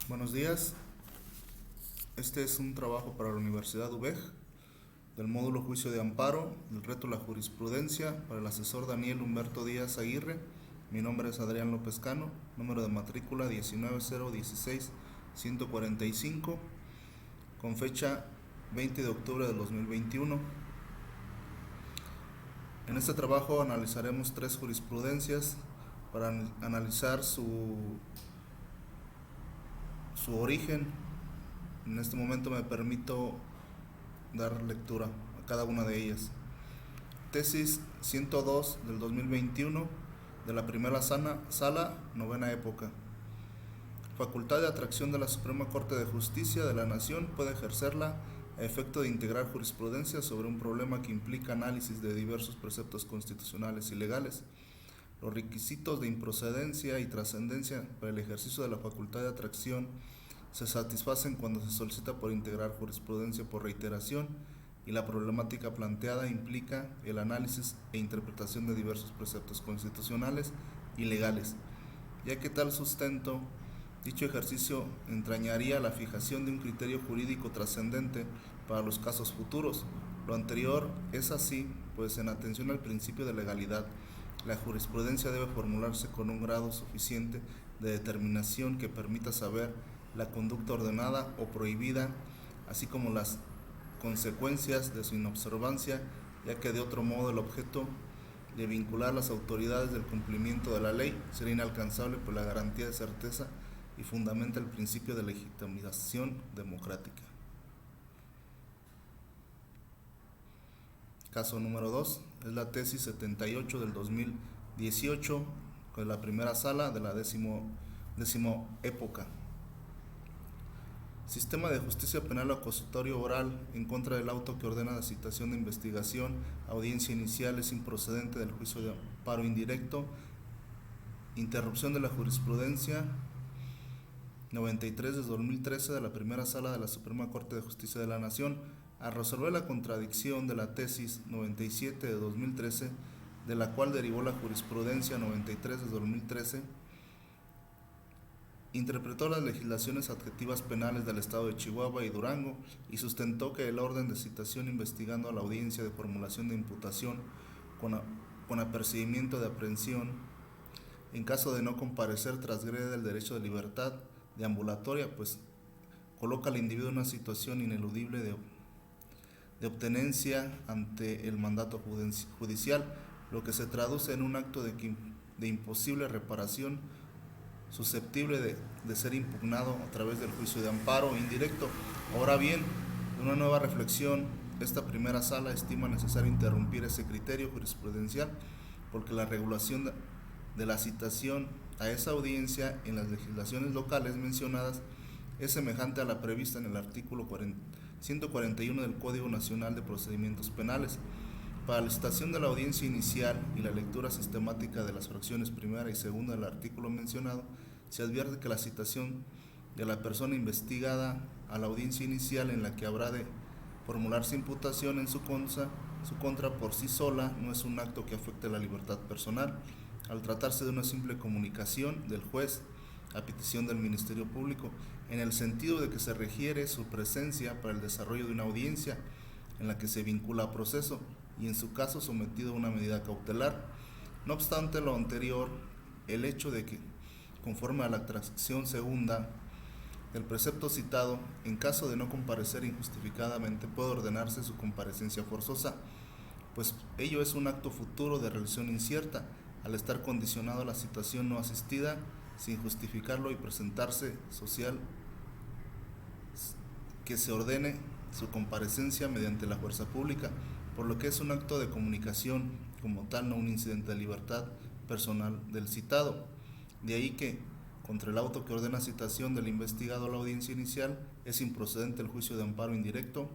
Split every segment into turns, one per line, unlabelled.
Buenos días. Este es un trabajo para la Universidad UVEJ del módulo Juicio de Amparo, del reto La Jurisprudencia, para el asesor Daniel Humberto Díaz Aguirre. Mi nombre es Adrián López Cano, número de matrícula 19016145, con fecha 20 de octubre del 2021. En este trabajo analizaremos 3 jurisprudencias para analizar su origen. En este momento me permito dar lectura a cada una de ellas. Tesis 102 del 2021 de la primera sala, novena época. Facultad de atracción de la Suprema Corte de Justicia de la Nación puede ejercerla a efecto de integrar jurisprudencia sobre un problema que implica análisis de diversos preceptos constitucionales y legales. Los requisitos de improcedencia y trascendencia para el ejercicio de la facultad de atracción se satisfacen cuando se solicita por integrar jurisprudencia por reiteración y la problemática planteada implica el análisis e interpretación de diversos preceptos constitucionales y legales, ya que tal sustento, dicho ejercicio entrañaría la fijación de un criterio jurídico trascendente para los casos futuros. Lo anterior es así, pues en atención al principio de legalidad, la jurisprudencia debe formularse con un grado suficiente de determinación que permita saber la conducta ordenada o prohibida, así como las consecuencias de su inobservancia, ya que de otro modo el objeto de vincular las autoridades del cumplimiento de la ley será inalcanzable por la garantía de certeza y fundamenta el principio de legitimización democrática. Caso número 2 es la tesis 78 del 2018 con la primera sala de la décimo época. Sistema de justicia penal acusatorio oral en contra del auto que ordena la citación de investigación, audiencia inicial es improcedente del juicio de amparo indirecto, interrupción de la jurisprudencia 93 de 2013 de la primera sala de la Suprema Corte de Justicia de la Nación, al resolver la contradicción de la tesis 97 de 2013, de la cual derivó la jurisprudencia 93 de 2013, interpretó las legislaciones adjetivas penales del estado de Chihuahua y Durango y sustentó que el orden de citación investigando a la audiencia de formulación de imputación con apercibimiento de aprehensión en caso de no comparecer transgrede el derecho de libertad de ambulatoria, pues coloca al individuo en una situación ineludible de obtenencia ante el mandato judicial, lo que se traduce en un acto de imposible reparación susceptible de ser impugnado a través del juicio de amparo indirecto. Ahora bien, una nueva reflexión, esta primera sala estima necesario interrumpir ese criterio jurisprudencial porque la regulación de la citación a esa audiencia en las legislaciones locales mencionadas es semejante a la prevista en el artículo 141 del Código Nacional de Procedimientos Penales. Para la citación de la audiencia inicial y la lectura sistemática de las fracciones primera y segunda del artículo mencionado, se advierte que la citación de la persona investigada a la audiencia inicial en la que habrá de formularse imputación en su contra por sí sola no es un acto que afecte la libertad personal, al tratarse de una simple comunicación del juez a petición del Ministerio Público, en el sentido de que se requiere su presencia para el desarrollo de una audiencia en la que se vincula a proceso y en su caso sometido a una medida cautelar. No obstante lo anterior, el hecho de que, conforme a la atracción segunda del precepto citado, en caso de no comparecer injustificadamente puede ordenarse su comparecencia forzosa, pues ello es un acto futuro de realización incierta, al estar condicionado a la citación no asistida, sin justificarlo y presentarse social que se ordene su comparecencia mediante la fuerza pública, por lo que es un acto de comunicación como tal, no un incidente de libertad personal del citado. De ahí que, contra el auto que ordena citación del investigado a la audiencia inicial, es improcedente el juicio de amparo indirecto,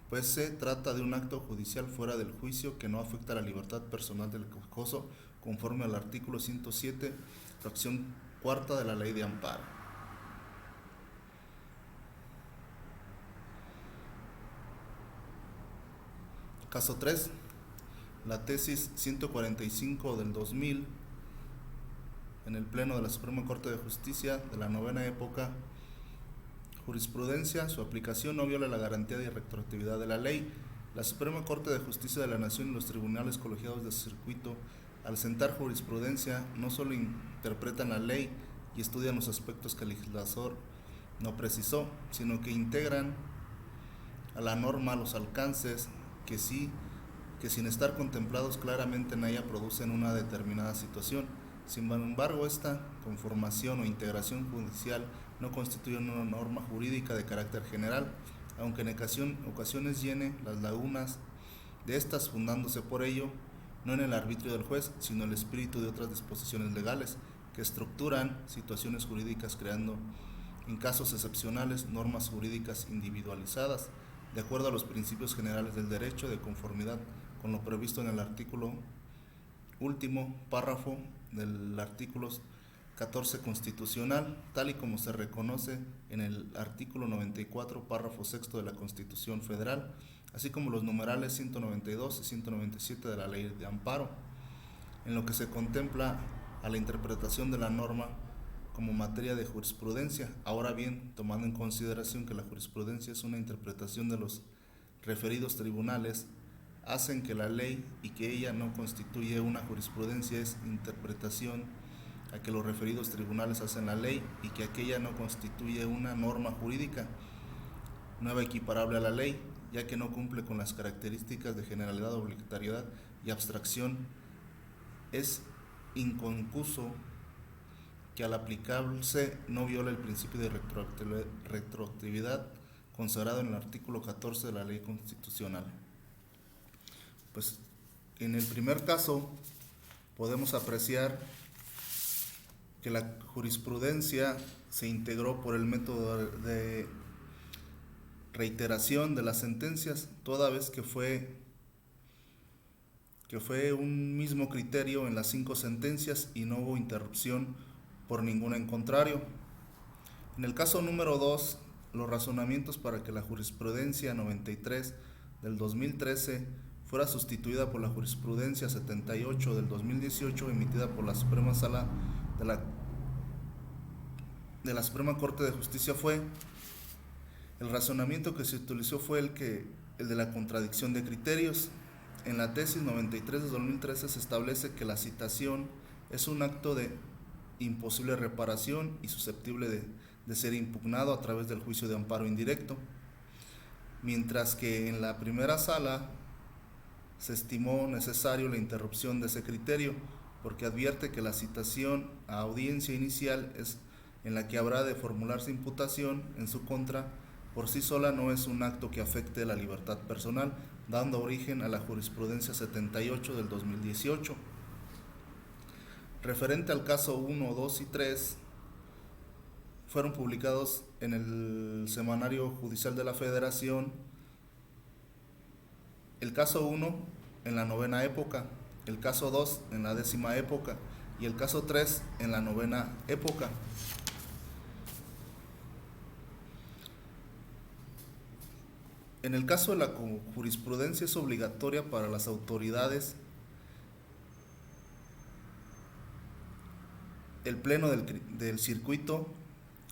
pues se trata de un acto judicial fuera del juicio que no afecta a la libertad personal del quejoso, conforme al artículo 107, fracción cuarta de la Ley de Amparo. Caso 3. La tesis 145 del 2000 en el Pleno de la Suprema Corte de Justicia de la novena época. Jurisprudencia: su aplicación no viola la garantía de retroactividad de la ley. La Suprema Corte de Justicia de la Nación y los tribunales colegiados de circuito, al sentar jurisprudencia, no solo interpretan la ley y estudian los aspectos que el legislador no precisó, sino que integran a la norma los alcances que sin estar contemplados claramente en ella producen una determinada situación. Sin embargo, esta conformación o integración judicial no constituye una norma jurídica de carácter general, aunque en ocasiones llene las lagunas de estas, fundándose por ello no en el arbitrio del juez, sino en el espíritu de otras disposiciones legales que estructuran situaciones jurídicas, creando en casos excepcionales normas jurídicas individualizadas de acuerdo a los principios generales del derecho, de conformidad con lo previsto en el artículo último párrafo del artículo 14 constitucional, tal y como se reconoce en el artículo 94 párrafo sexto de la Constitución Federal, así como los numerales 192 y 197 de la Ley de Amparo, en lo que se contempla a la interpretación de la norma como materia de jurisprudencia. Ahora bien, tomando en consideración que la jurisprudencia es una interpretación de los referidos tribunales, hacen que la ley y que ella no constituye una jurisprudencia es interpretación a que los referidos tribunales hacen la ley y que aquella no constituye una norma jurídica nueva equiparable a la ley, ya que no cumple con las características de generalidad, obligatoriedad y abstracción. Es inconcuso que al aplicarse no viola el principio de retroactividad consagrado en el artículo 14 de la Ley Constitucional. Pues en el primer caso podemos apreciar que la jurisprudencia se integró por el método de reiteración de las sentencias, toda vez que fue un mismo criterio en las 5 sentencias y no hubo interrupción por ninguna en contrario. En el caso número 2, los razonamientos para que la jurisprudencia 93 del 2013 fuera sustituida por la jurisprudencia 78 del 2018 emitida por la Suprema Sala de la Suprema Corte de Justicia fue: el razonamiento que se utilizó fue el de la contradicción de criterios. En la tesis 93 de 2013 se establece que la citación es un acto de imposible reparación y susceptible de ser impugnado a través del juicio de amparo indirecto, mientras que en la primera sala se estimó necesario la interrupción de ese criterio, porque advierte que la citación a audiencia inicial es en la que habrá de formularse imputación en su contra, por sí sola no es un acto que afecte la libertad personal, dando origen a la jurisprudencia 78 del 2018. Referente al caso 1, 2 y 3, fueron publicados en el Semanario Judicial de la Federación. El caso 1 en la novena época, el caso 2 en la 10ª época y el caso 3 en la novena época. En el caso de la jurisprudencia es obligatoria para las autoridades el pleno del circuito,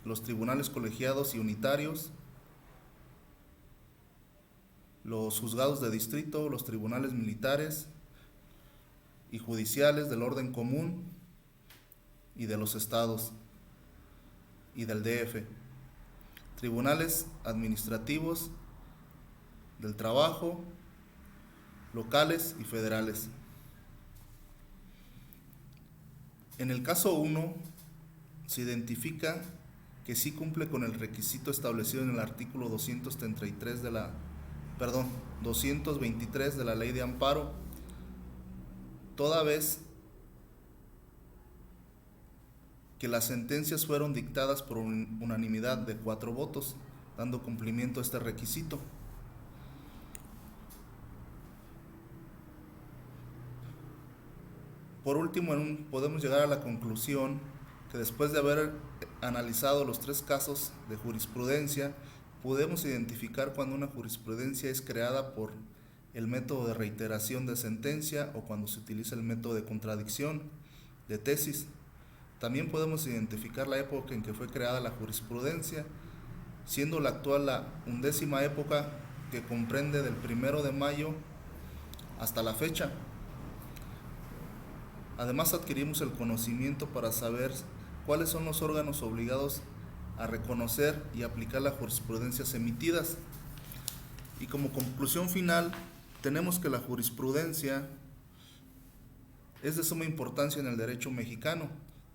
los tribunales colegiados y unitarios, los juzgados de distrito, los tribunales militares y judiciales del orden común y de los estados y del DF, tribunales administrativos, del trabajo, locales y federales. En el caso 1 se identifica que sí cumple con el requisito establecido en el artículo 223 223 de la Ley de Amparo, toda vez que las sentencias fueron dictadas por unanimidad de 4 votos, dando cumplimiento a este requisito. Por último, podemos llegar a la conclusión que después de haber analizado los 3 casos de jurisprudencia, podemos identificar cuando una jurisprudencia es creada por el método de reiteración de sentencia o cuando se utiliza el método de contradicción de tesis. También podemos identificar la época en que fue creada la jurisprudencia, siendo la actual la 11ª época, que comprende del 1 de mayo hasta la fecha. Además, adquirimos el conocimiento para saber cuáles son los órganos obligados a reconocer y aplicar las jurisprudencias emitidas. Y como conclusión final, tenemos que la jurisprudencia es de suma importancia en el derecho mexicano,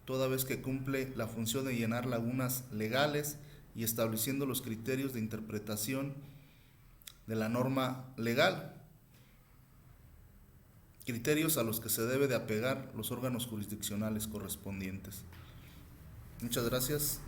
toda vez que cumple la función de llenar lagunas legales y estableciendo los criterios de interpretación de la norma legal, criterios a los que se debe de apegar los órganos jurisdiccionales correspondientes. Muchas gracias.